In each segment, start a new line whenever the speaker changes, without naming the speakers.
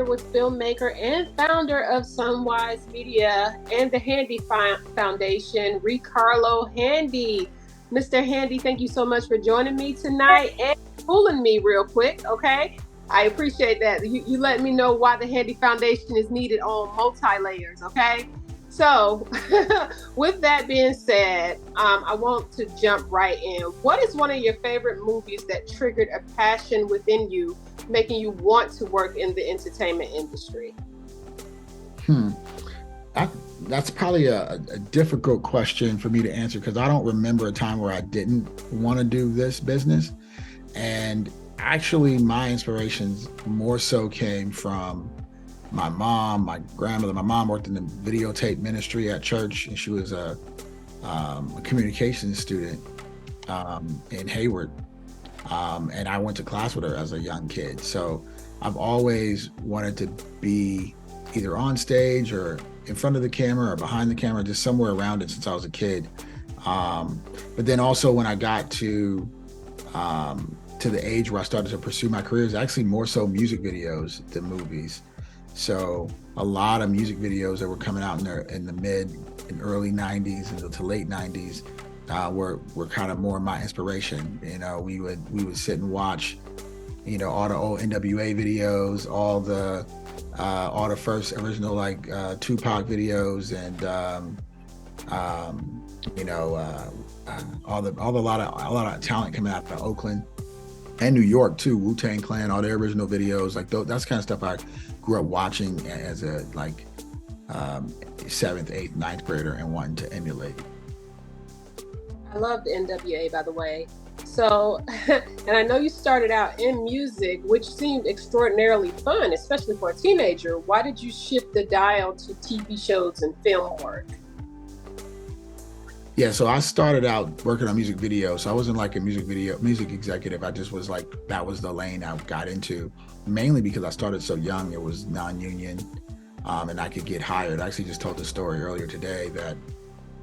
with filmmaker and founder of Sunwise Media and the Handy Foundation, RiKarlo Handy. Mr. Handy, thank you so much for joining me tonight and fooling me real quick, okay? I appreciate that. You let me know why the Handy Foundation is needed on multi-layers, okay? So, with that being said, I want to jump right in. What is one of your favorite movies that triggered a passion within you, making you want to work in the entertainment industry?
Hmm. That's probably a difficult question for me to answer because I don't remember a time where I didn't want to do this business. And actually, my inspirations more so came from my mom, my grandmother. My mom worked in the videotape ministry at church, and she was a communications student in Hayward. And I went to class with her as a young kid. So I've always wanted to be either on stage or in front of the camera or behind the camera, just somewhere around it since I was a kid. But then also when I got to the age where I started to pursue my career, is actually more so music videos than movies. So a lot of music videos that were coming out in the mid and early '90s and to late '90s were kind of more my inspiration. You know, we would sit and watch, you know, all the old NWA videos, all the first original Tupac videos, and you know, a lot of talent coming out of Oakland and New York too. Wu-Tang Clan, all their original videos, like that's kind of stuff I grew up watching as a seventh, eighth, ninth grader and wanting to emulate.
I love the NWA, by the way. So, and I know you started out in music, which seemed extraordinarily fun, especially for a teenager. Why did you shift the dial to TV shows and film work?
Yeah, so I started out working on music videos. So I wasn't like a music executive. I just was like, that was the lane I got into, mainly because I started so young. It was non-union, and I could get hired. I actually just told the story earlier today that,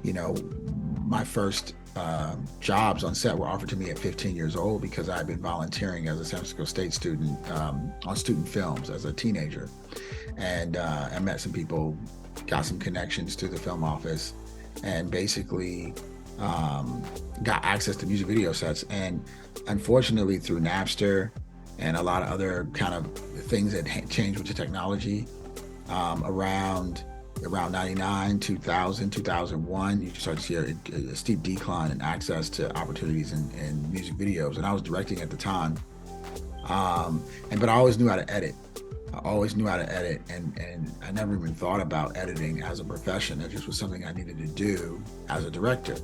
you know, my first jobs on set were offered to me at 15 years old because I had been volunteering as a San Francisco State student on student films as a teenager. And I met some people, got some connections to the film office, and basically got access to music video sets. And unfortunately, through Napster and a lot of other kind of things that changed with the technology, around 99, 2000, 2001, you start to see a steep decline in access to opportunities in music videos. And I was directing at the time. But I always knew how to edit. And I never even thought about editing as a profession. It just was something I needed to do as a director,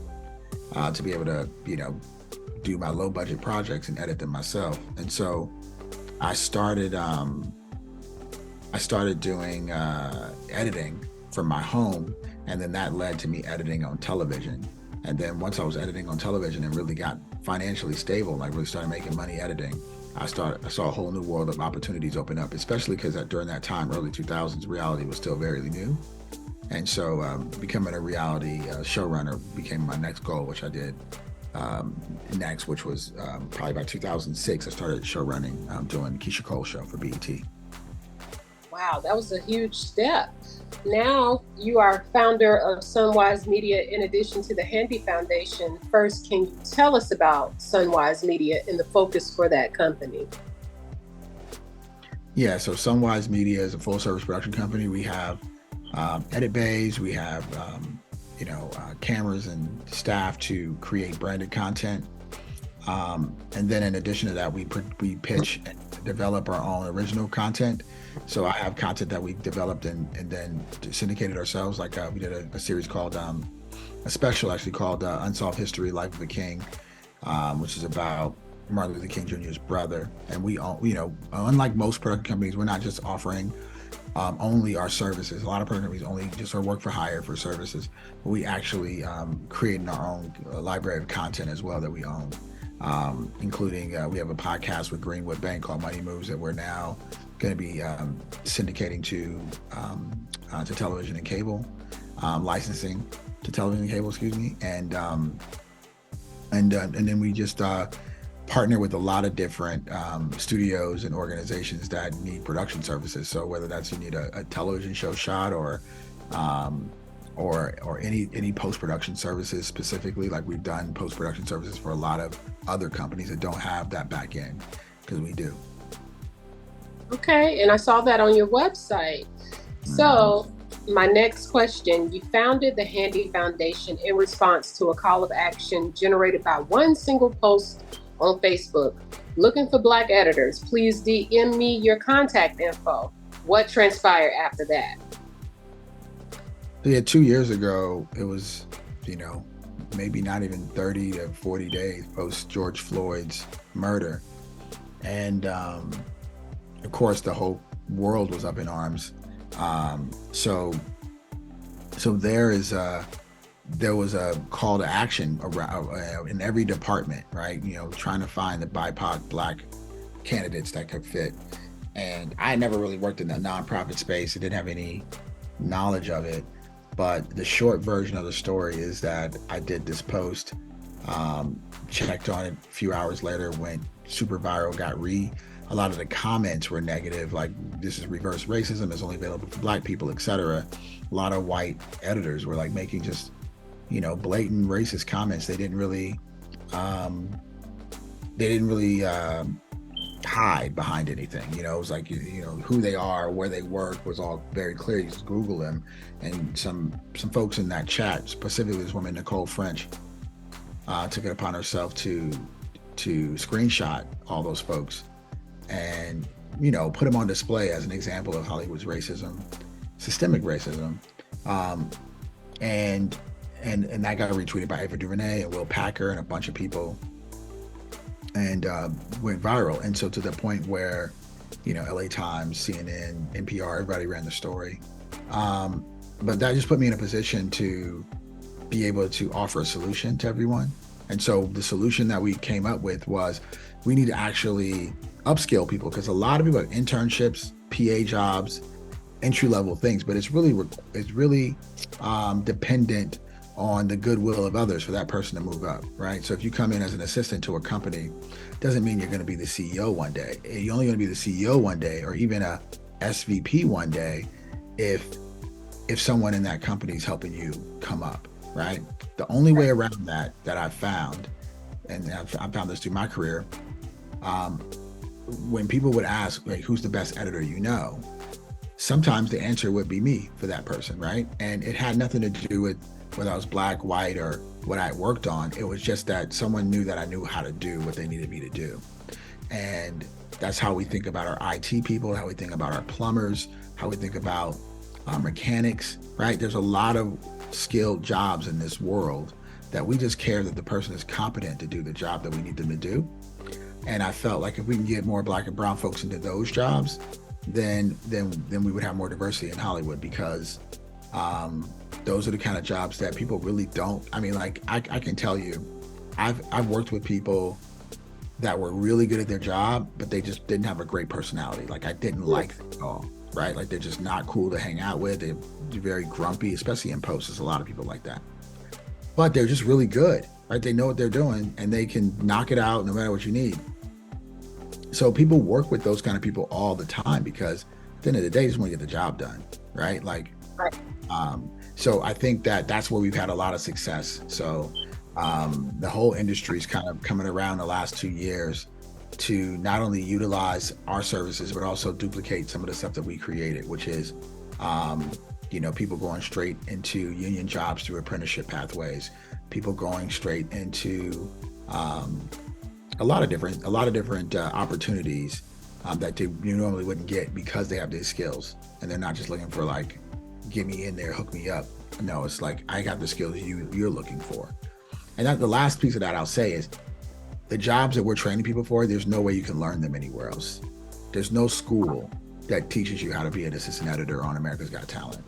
to be able to, you know, do my low budget projects and edit them myself. And so I started doing editing from my home, and then that led to me editing on television. And then once I was editing on television and really got financially stable, like really started making money editing, I saw a whole new world of opportunities open up, especially because during that time, early 2000s, reality was still very new. And so becoming a reality showrunner became my next goal, which I did next, which was probably by 2006, I started show running, doing Keisha Cole show for BET.
Wow, that was a huge step. Now you are founder of Sunwise Media in addition to the Handy Foundation. First, can you tell us about Sunwise Media and the focus for that company?
Yeah, so Sunwise Media is a full service production company. We have edit bays, we have cameras and staff to create branded content. And then in addition to that, we pitch and develop our own original content. So I have content that we've developed and then syndicated ourselves. Like we did a series called, a special actually called Unsolved History, Life of a King, which is about Martin Luther King Jr.'s brother. And we, unlike most production companies, we're not just offering only our services. A lot of production companies only just work for hire for services. But we actually creating our own library of content as well that we own. Including we have a podcast with Greenwood Bank called Money Moves that we're now going to be syndicating to television and cable, licensing to television and cable, excuse me, and then we just partner with a lot of different studios and organizations that need production services. So whether that's you need a television show shot um, or any post production services specifically, like we've done post production services for a lot of other companies that don't have that back end, because we do.
Okay, and I saw that on your website.
Mhm.
So, my next question, you founded the Handy Foundation in response to a call of action generated by one single post on Facebook. Looking for Black editors. Please DM me your contact info. What transpired after that?
So yeah, 2 years ago, it was, you know, maybe not even 30 to 40 days post George Floyd's murder. And of course, the whole world was up in arms. Um, so, so there was a call to action around in every department, right? You know, trying to find the BIPOC Black candidates that could fit. And I never really worked in the nonprofit space. I didn't have any knowledge of it. But the short version of the story is that I did this post, checked on it a few hours later, went super viral, a lot of the comments were negative, like this is reverse racism, it's only available for Black people, etc. A lot of white editors were like making just, blatant racist comments. Um, they didn't really hide behind anything. It was like who they are, where they work was all very clear. You just Google them, and some folks in that chat, specifically this woman Nicole French, took it upon herself to screenshot all those folks and put them on display as an example of Hollywood's racism, systemic racism, um, and and that got retweeted by Ava DuVernay and Will Packer and a bunch of people, and went viral. And so to the point where, LA Times, CNN, NPR, everybody ran the story. Um, but that just put me in a position to be able to offer a solution to everyone. And so the solution that we came up with was we need to actually upskill people, because a lot of people have internships, PA jobs, entry level things, but it's really dependent on the goodwill of others for that person to move up, right? So if you come in as an assistant to a company, doesn't mean you're going to be the CEO one day. You're only going to be the CEO one day, or even a SVP one day, if someone in that company is helping you come up, right? The only way around that I've found, and I've found this through my career, um, when people would ask, like, who's the best editor you know, sometimes the answer would be me for that person, right? And it had nothing to do with whether I was Black, white, or what I worked on. It was just that someone knew that I knew how to do what they needed me to do. And that's how we think about our IT people, how we think about our plumbers, how we think about mechanics, right? There's a lot of skilled jobs in this world that we just care that the person is competent to do the job that we need them to do. And I felt like if we can get more Black and brown folks into those jobs, then we would have more diversity in Hollywood, because those are the kind of jobs that people really don't. I mean, like I can tell you, I've worked with people that were really good at their job, but they just didn't have a great personality. Like I didn't like them at all, right? Like they're just not cool to hang out with. They're very grumpy, especially in post. There's a lot of people like that. But they're just really good, right? They know what they're doing and they can knock it out no matter what you need. So people work with those kind of people all the time, because at the end of the day, they just want to get the job done, right? Like,
Right.
so I think that's where we've had a lot of success. So the whole industry is kind of coming around the last 2 years to not only utilize our services, but also duplicate some of the stuff that we created, which is, people going straight into union jobs through apprenticeship pathways, people going straight into a lot of different opportunities that you normally wouldn't get, because they have these skills and they're not just looking for like, get me in there, hook me up. No, it's like, I got the skills you're looking for. And that the last piece of that I'll say is, the jobs that we're training people for, there's no way you can learn them anywhere else. There's no school that teaches you how to be an assistant editor on America's Got Talent.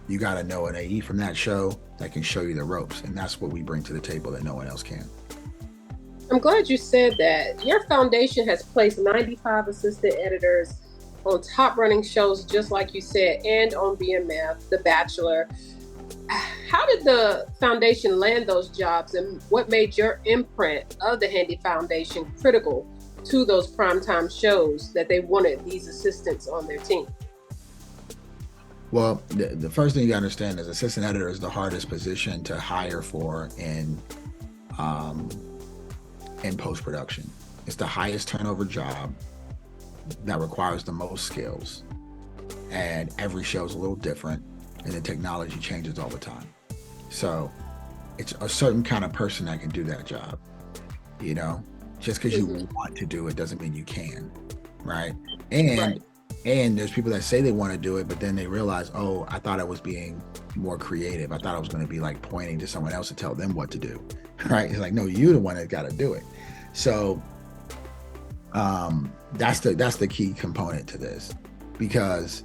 You got to know an AE from that show that can show you the ropes. And that's what we bring to the table that no one else can.
I'm glad you said that. Your foundation has placed 95 assistant editors on top running shows, just like you said, and on BMF, The Bachelor. How did the foundation land those jobs, and what made your imprint of the Handy Foundation critical to those primetime shows that they wanted these assistants on their team?
Well, the first thing you got to understand is assistant editor is the hardest position to hire for um, in post production. It's the highest turnover job that requires the most skills, and every show is a little different, and the technology changes all the time. So it's a certain kind of person that can do that job. You know, just because you
Hmm.
want to do it doesn't mean you can, right?
Right.
And there's people that say they want to do it, but then they realize, oh, I thought I was being more creative. I thought I was going to be like pointing to someone else to tell them what to do, right? It's like, no, you're the one that got to do it. So that's the key component to this, because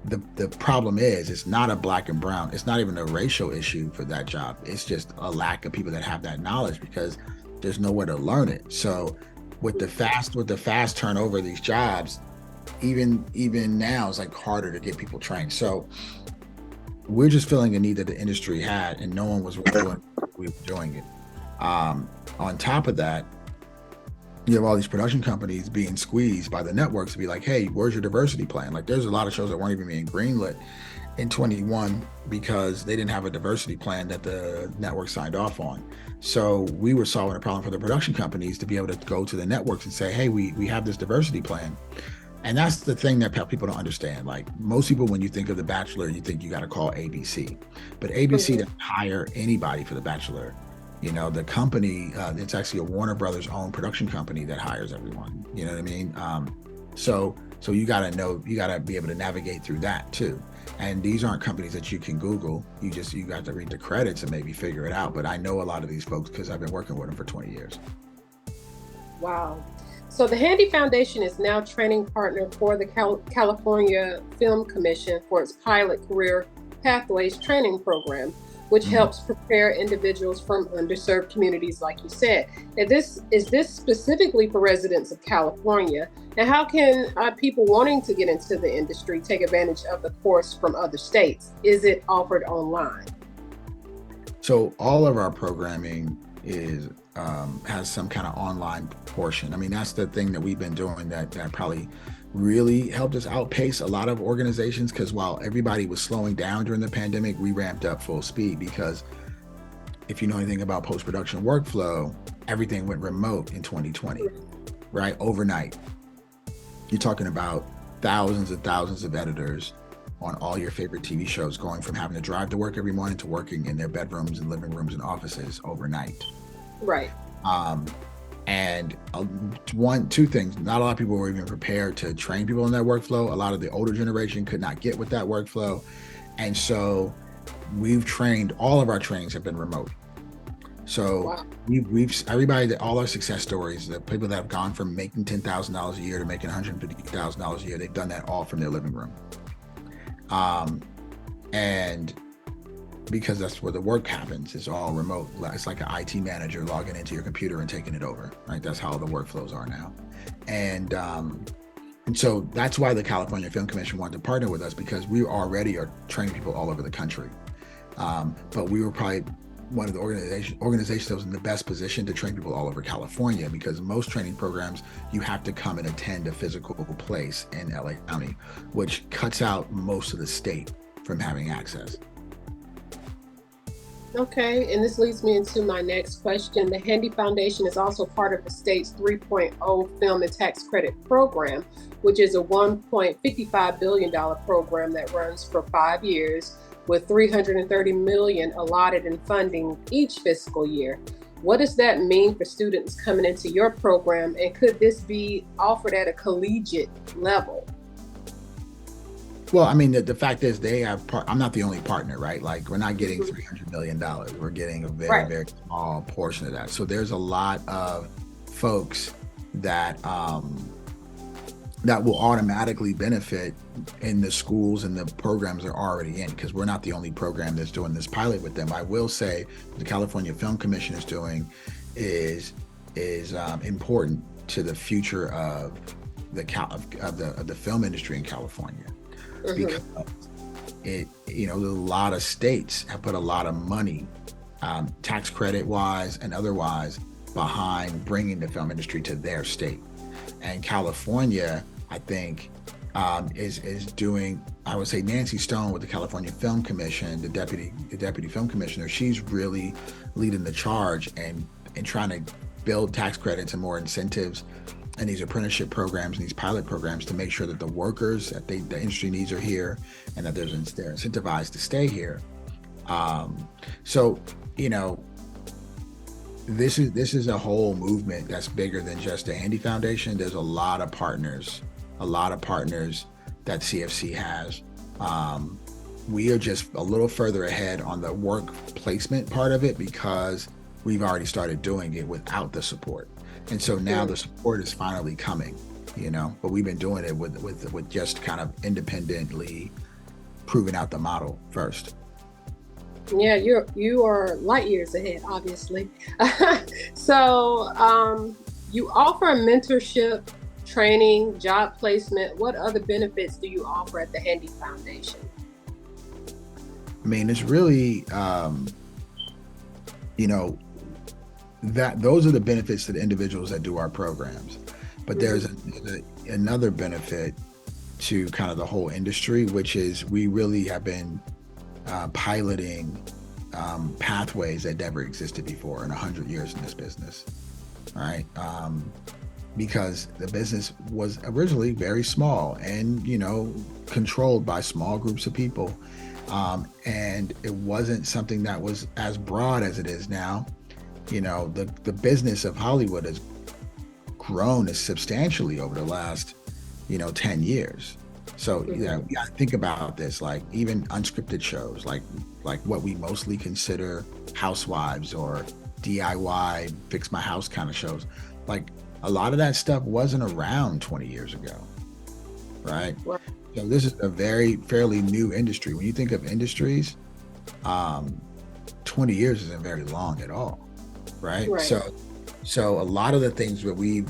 the problem is it's not a black and brown, it's not even a racial issue for that job. It's just a lack of people that have that knowledge, because there's nowhere to learn it. So with the fast turnover of these jobs, even now it's like harder to get people trained. So we're just filling a need that the industry had, and no one was really doing, we were doing it. On top of that, you have all these production companies being squeezed by the networks to be like, hey, where's your diversity plan? Like, there's a lot of shows that weren't even being greenlit in 21 because they didn't have a diversity plan that the network signed off on. So we were solving a problem for the production companies to be able to go to the networks and say, hey, we have this diversity plan. And that's the thing that people don't understand. Like, most people, when you think of The Bachelor, you think you got to call ABC, but ABC
Hmm.
doesn't hire anybody for The Bachelor. You know, the company, it's actually a Warner Brothers owned production company that hires everyone. You know what I mean? So you got to know, you got to be able to navigate through that too. And these aren't companies that you can Google. You got to read the credits and maybe figure it out. But I know a lot of these folks because I've been working with them for 20 years.
Wow. So the Handy Foundation is now training partner for the California Film Commission for its pilot career pathways training program, which
Mhm.
helps prepare individuals from underserved communities, like you said. And this specifically for residents of California? And how can people wanting to get into the industry take advantage of the course from other states? Is it offered online?
So all of our programming is has some kind of online portion. I mean, that's the thing that we've been doing that probably really helped us outpace a lot of organizations. Because while everybody was slowing down during the pandemic, we ramped up full speed. Because if you know anything about post production workflow, everything went remote in 2020, right? Overnight. You're talking about thousands and thousands of editors on all your favorite TV shows going from having to drive to work every morning to working in their bedrooms and living rooms and offices overnight.
Right.
Um, and two things. Not a lot of people were even prepared to train people in that workflow. A lot of the older generation could not get with that workflow. And so we've trained, all of our trainings have been remote. So
Wow.
we've everybody that all our success stories, the people that have gone from making $10,000 a year to making $150,000 a year, they've done that all from their living room. Um, and because that's where the work happens, it's all remote. It's like an IT manager logging into your computer and taking it over, right? That's how the workflows are now. And so that's why the California Film Commission wanted to partner with us, because we already are training people all over the country. But we were probably one of the organizations that was in the best position to train people all over California, because most training programs, you have to come and attend a physical place in LA County, which cuts out most of the state from having access.
Okay, and this leads me into my next question. The Handy Foundation is also part of the state's 3.0 Film and Tax Credit Program, which is a $1.55 billion program that runs for 5 years with 330 million allotted in funding each fiscal year. What does that mean for students coming into your program, and could this be offered at a collegiate level?
Well, I mean, the fact is they have I'm not the only partner, right? Like, we're not getting
Mhm.
$300 million. We're getting a very,
Right.
very small portion of that. So there's a lot of folks that that will automatically benefit in the schools and the programs they're already in, because we're not the only program that's doing this pilot with them. I will say what the California Film Commission is doing is important to the future of the film industry in California, because
Mhm.
a lot of states have put a lot of money, tax credit wise and otherwise, behind bringing the film industry to their state. And California, I think, is doing. I would say Nancy Stone with the California Film Commission, the deputy film commissioner. She's really leading the charge and trying to build tax credits and more incentives and these apprenticeship programs and these pilot programs to make sure that the workers that the industry needs are here and that they're incentivized to stay here. So, this is a whole movement that's bigger than just the Handy Foundation. There's a lot of partners that CFC has. We are just a little further ahead on the work placement part of it because we've already started doing it without the support. And so now the support is finally coming, but we've been doing it with just kind of independently proving out the model first.
Yeah, you are light years ahead, obviously. So you offer mentorship, training, job placement. What other benefits do you offer at the Handy Foundation?
I mean, it's really, that those are the benefits to the individuals that do our programs. But there's another benefit to kind of the whole industry, which is we really have been piloting pathways that never existed before in 100 years in this business, right? Because the business was originally very small and, controlled by small groups of people. And it wasn't something that was as broad as it is now. The business of Hollywood has grown substantially over the last, 10 years. So, you gotta think about this, like even unscripted shows, like what we mostly consider housewives or DIY, fix my house kind of shows. Like a lot of that stuff wasn't around 20 years ago, right? So this is a fairly new industry. When you think of industries, 20 years isn't very long at all, right? So a lot of the things that we've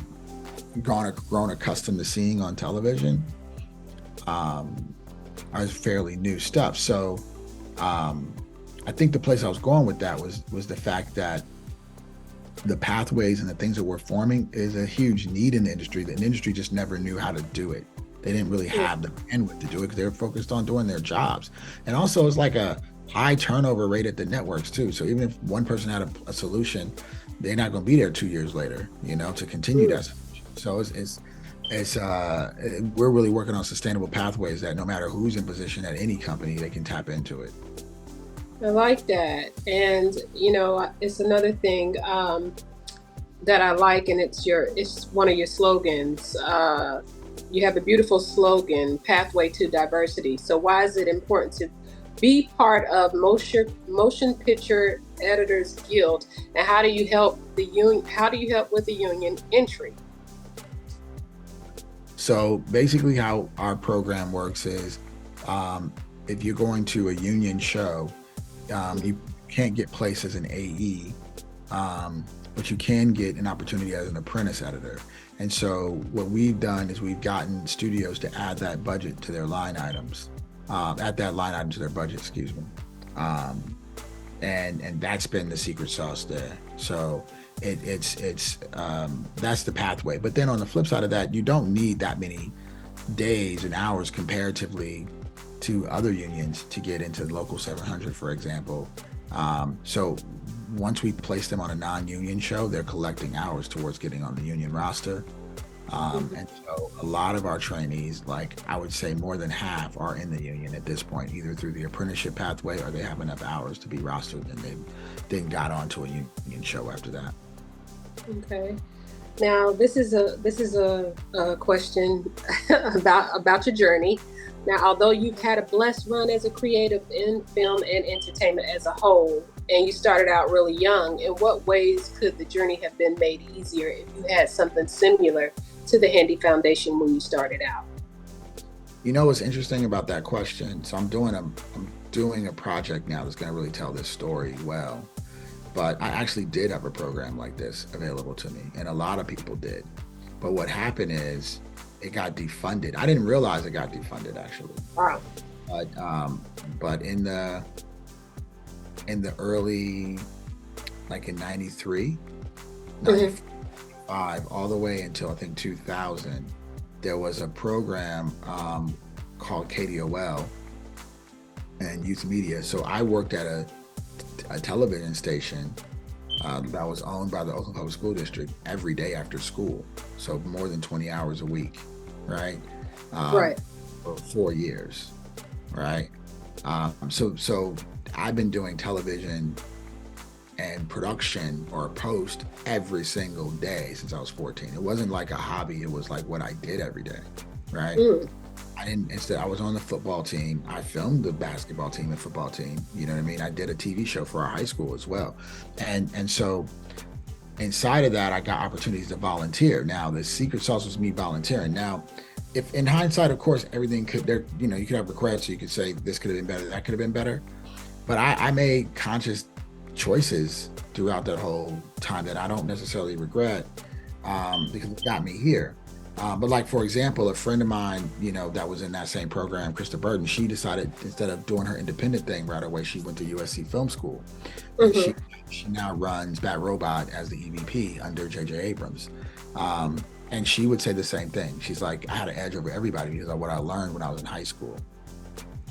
grown accustomed to seeing on television are fairly new stuff. So I think the place I was going with that was the fact that the pathways and the things that we're forming is a huge need in the industry. The industry just never knew how to do it. They didn't really have the bandwidth to do it because they were focused on doing their jobs. And also it's like a high turnover rate at the networks too. So even if one person had a solution, they're not going to be there 2 years later, to continue that solution. So we're really working on sustainable pathways that no matter who's in position at any company, they can tap into it.
I like that. And, it's another thing that I like, and it's one of your slogans. You have a beautiful slogan, Pathway to Diversity. So why is it important to be part of Motion Picture Editors Guild, and how do you help with the union entry?
So basically how our program works is if you're going to a union show, you can't get placed as an AE, but you can get an opportunity as an apprentice editor. And so what we've done is we've gotten studios to add that budget to their line items, to their budget, excuse me. And that's been the secret sauce there. So it's that's the pathway. But then on the flip side of that, you don't need that many days and hours comparatively to other unions to get into Local 700, for example. So once we place them on a non-union show, they're collecting hours towards getting on the union roster. And so a lot of our trainees, like I would say more than half, are in the union at this point, either through the apprenticeship pathway or they have enough hours to be rostered and they then got onto a union show after that.
Okay. Now this is a question about your journey. Now, although you've had a blessed run as a creative in film and entertainment as a whole, and you started out really young, in what ways could the journey have been made easier if you had something similar to the Handy Foundation when you started out?
What's interesting about that question? So I'm doing a project now that's going to really tell this story well. But I actually did have a program like this available to me, and a lot of people did. But what happened is it got defunded. I didn't realize it got defunded, actually.
Wow.
But in the early, like in 93,
Hmm.
95, all the way until I think 2000, there was a program called KDOL and youth media. So I worked at a television station that was owned by the Oakland Public School District every day after school. So more than 20 hours a week, right? Um,
Right.
for 4 years, right? So I've been doing television and production or post every single day since I was 14. It wasn't like a hobby, it was like what I did every day, right?
Mm.
I didn't, instead, I was on the football team. I filmed the basketball team and football team. You know what I mean? I did a TV show for our high school as well. And so inside of that, I got opportunities to volunteer. Now, the secret sauce was me volunteering. Now, if in hindsight, of course, everything could there, you could have regrets. So you could say this could have been better, that could have been better. But I made conscious choices throughout that whole time that I don't necessarily regret because it got me here. But like for example, a friend of mine, that was in that same program, Krista Burton, she decided instead of doing her independent thing right away, she went to USC Film School, and she
Hmm.
she now runs Bat Robot as the EVP under J.J. Abrams. And she would say the same thing. She's like, I had an edge over everybody because of what I learned when I was in high school.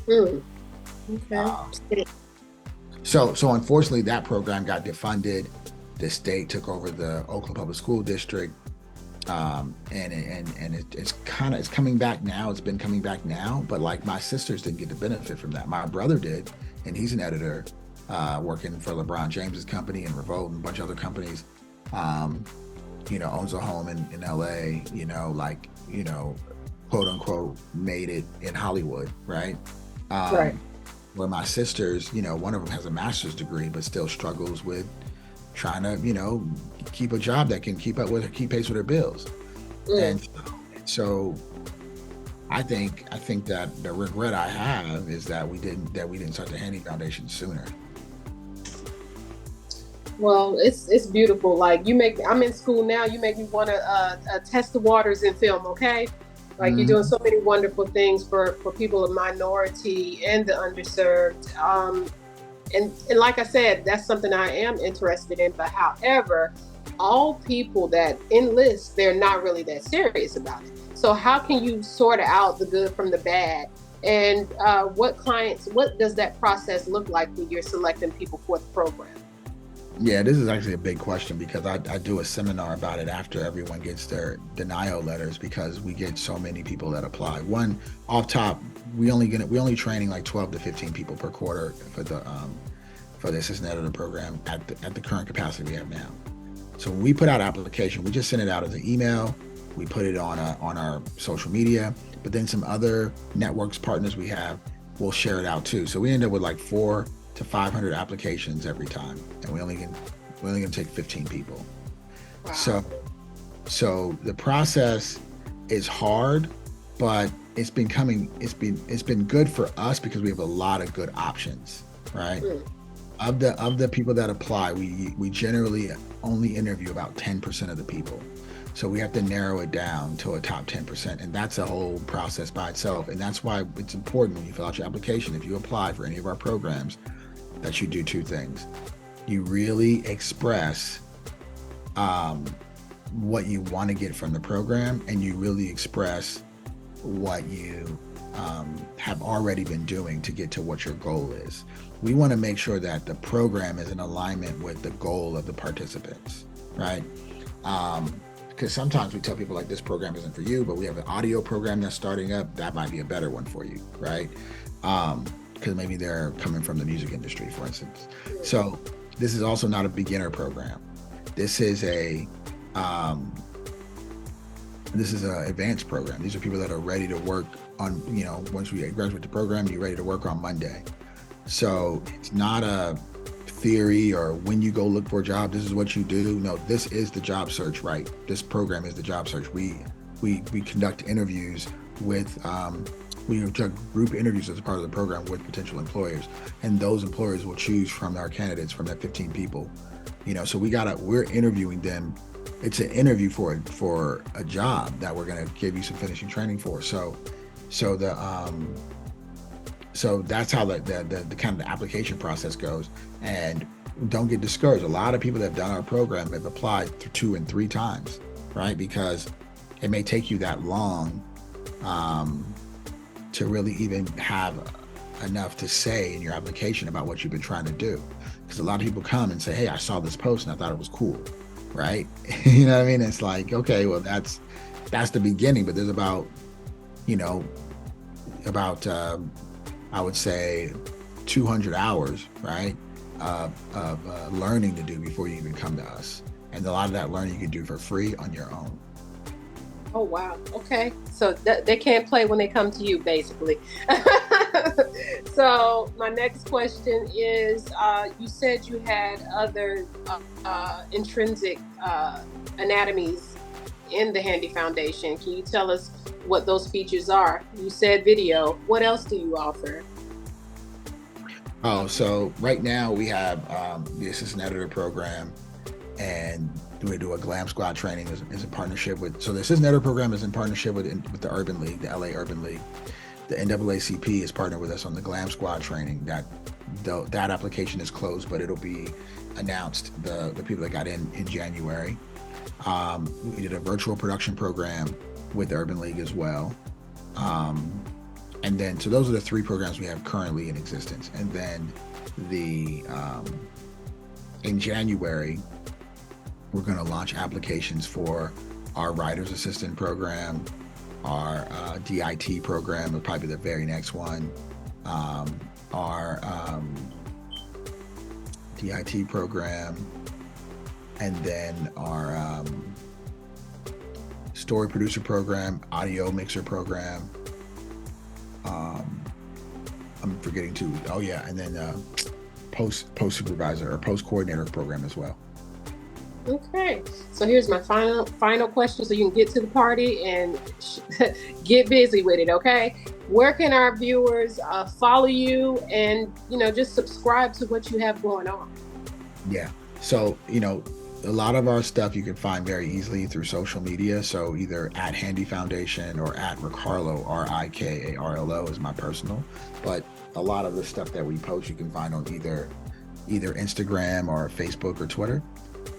Mm. Okay.
Um, so unfortunately, that program got defunded. The state took over the Oakland Public School District, it's coming back now. It's been coming back now, but like my sisters didn't get the benefit from that. My brother did, and he's an editor working for LeBron James's company and Revolt and a bunch of other companies. Um, owns a home in LA. Quote unquote, made it in Hollywood, right?
Right.
Um, where my sisters, one of them has a master's degree, but still struggles with trying to, keep a job that can keep pace with her bills.
Mm.
And so I think that the regret I have is that we didn't start the Handy Foundation sooner.
Well, it's beautiful. Like I'm in school now. You make me want to test the waters in film. Okay, like you're doing
Mhm.
so many wonderful things for people of minority and the underserved. And like I said, that's something I am interested in. But however, all people that enlist, they're not really that serious about it. So how can you sort out the good from the bad? And what does that process look like when you're selecting people for the program?
Yeah, this is actually a big question because I do a seminar about it after everyone gets their denial letters because we get so many people that apply. One off top, we only training like 12 to 15 people per quarter for the assistant editor program at the current capacity we have now. So when we put out application, we just send it out as an email. We put it on our social media, but then some other networks partners we have will share it out too. So we end up with like 400 to 500 applications every time, and we're only gonna take 15 people.
Wow.
So so the process is hard, but it's been good for us because we have a lot of good options, right?
Mm.
Of the people that apply, we generally only interview about 10% of the people. So we have to narrow it down to a top 10%. And that's a whole process by itself. And that's why it's important when you fill out your application, if you apply for any of our programs, that you do two things. You really express um, what you want to get from the program, and you really express what you have already been doing to get to what your goal is. We want to make sure that the program is in alignment with the goal of the participants, right? Because sometimes we tell people like this program isn't for you, but we have an audio program that's starting up that might be a better one for you, right? Because maybe they're coming from the music industry, for instance. So this is also not a beginner program. This is a um, advanced program. These are people that are ready to work on, once we graduate the program, you're ready to work on Monday. So it's not a theory or when you go look for a job, this is what you do. No, this is the job search, right? This program is the job search. We conduct interviews with we conduct group interviews as a part of the program with potential employers, and those employers will choose from our candidates from that 15 people. So we're interviewing them. It's an interview for a job that we're gonna give you some finishing training for. So the So that's how the kind of the application process goes. And don't get discouraged. A lot of people that have done our program have applied 2 and 3 times, right? Because it may take you that long um, to really even have enough to say in your application about what you've been trying to do. Because a lot of people come and say, "Hey, I saw this post and I thought it was cool," right? You know what I mean? It's like, okay, well, that's the beginning, but there's about, you know, about I would say 200 hours, right, of learning to do before you even come to us. And a lot of that learning you can do for free on your own.
Oh wow. Okay. So they can't play when they come to you, basically. So my next question is: you said you had other intrinsic anatomies in the Handy Foundation. Can you tell us what those features are? You said video. What else do you offer?
Oh, so right now we have the assistant editor program, and we do a Glam Squad training is a partnership with. So the assistant editor program is in partnership with the Urban League, the LA Urban League. The NAACP is partnered with us on the Glam Squad training. That application is closed, but it'll be announced. The people that got in January. We did a virtual production program with the Urban League as well. And then, so those are the 3 programs we have currently in existence. And then in January, we're going to launch applications for our writer's assistant program, our DIT program will probably be the very next one, our DIT program, and then our story producer program, audio mixer program. I'm forgetting to. Oh yeah, and then post supervisor or post coordinator program as well.
Okay, so here's my final question, so you can get to the party and get busy with it. Okay, where can our viewers follow you and just subscribe to what you have going on?
Yeah, so a lot of our stuff you can find very easily through social media. So either at Handy Foundation or at RiKarlo, RiKarlo is my personal. But a lot of the stuff that we post you can find on either Instagram or Facebook or Twitter.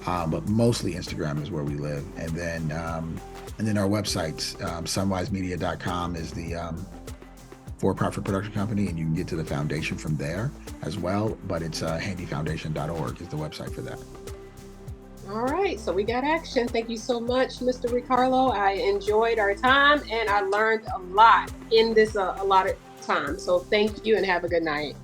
But mostly Instagram is where we live. And then our websites, sunwisemedia.com is the for-profit production company, and you can get to the foundation from there as well. But it's handyfoundation.org is the website for that.
All right, so we got action. Thank you so much, Mr. RiKarlo. I enjoyed our time and I learned a lot in this allotted time. So thank you and have a good night.